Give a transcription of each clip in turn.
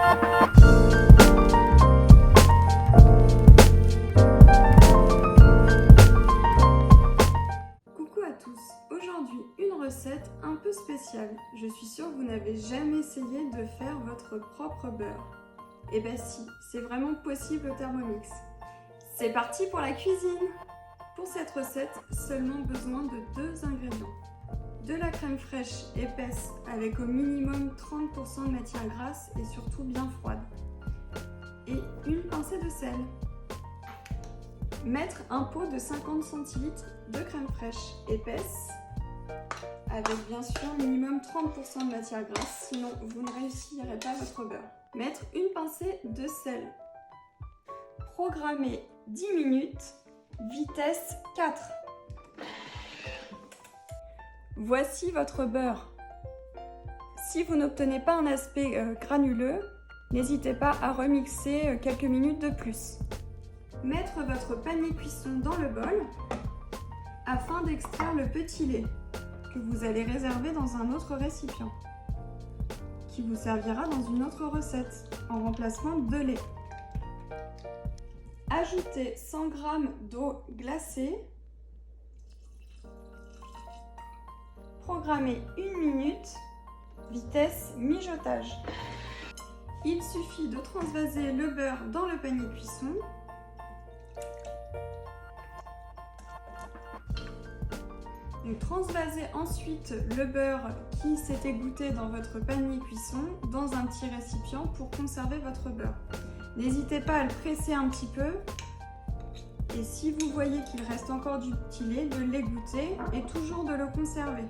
Coucou à tous, aujourd'hui une recette un peu spéciale. Je suis sûre que vous n'avez jamais essayé de faire votre propre beurre. Eh ben si, c'est vraiment possible au Thermomix. C'est parti pour la cuisine! Pour cette recette, seulement besoin de 2 ingrédients. De la crème fraîche épaisse avec au minimum 30% de matière grasse et surtout bien froide. Et une pincée de sel. Mettre un pot de 50 centilitres de crème fraîche épaisse avec bien sûr minimum 30% de matière grasse, sinon vous ne réussirez pas votre beurre. Mettre une pincée de sel. Programmer 10 minutes, vitesse 4. Voici votre beurre. Si vous n'obtenez pas un aspect granuleux, n'hésitez pas à remixer quelques minutes de plus. Mettre votre panier cuisson dans le bol afin d'extraire le petit lait que vous allez réserver dans un autre récipient qui vous servira dans une autre recette en remplacement de lait. Ajoutez 100 g d'eau glacée. Programmez 1 minute, vitesse mijotage. Il suffit de transvaser le beurre dans le panier cuisson. Donc, transvasez ensuite le beurre qui s'est égoutté dans votre panier cuisson dans un petit récipient pour conserver votre beurre. N'hésitez pas à le presser un petit peu et si vous voyez qu'il reste encore du petit lait, de l'égoutter et toujours de le conserver.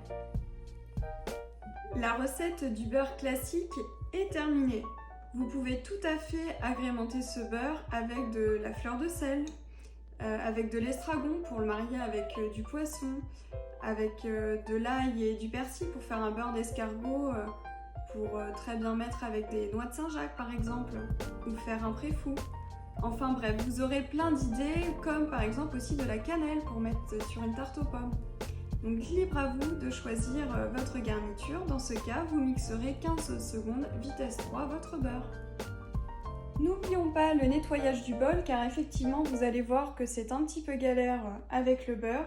La recette du beurre classique est terminée. Vous pouvez tout à fait agrémenter ce beurre avec de la fleur de sel, avec de l'estragon pour le marier avec du poisson, avec de l'ail et du persil pour faire un beurre d'escargot, pour très bien mettre avec des noix de Saint-Jacques par exemple, ou faire un préfou. Enfin bref, vous aurez plein d'idées, comme par exemple aussi de la cannelle pour mettre sur une tarte aux pommes. Donc libre à vous de choisir votre garniture. Dans ce cas, vous mixerez 15 secondes, vitesse 3, votre beurre. N'oublions pas le nettoyage du bol car effectivement vous allez voir que c'est un petit peu galère avec le beurre,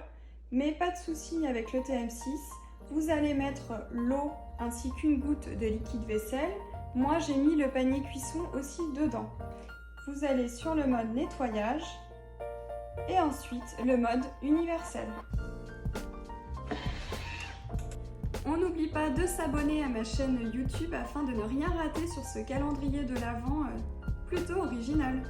mais pas de souci avec le TM6. Vous allez mettre l'eau ainsi qu'une goutte de liquide vaisselle. Moi j'ai mis le panier cuisson aussi dedans. Vous allez sur le mode nettoyage et ensuite le mode universel. On n'oublie pas de s'abonner à ma chaîne YouTube afin de ne rien rater sur ce calendrier de l'Avent plutôt original.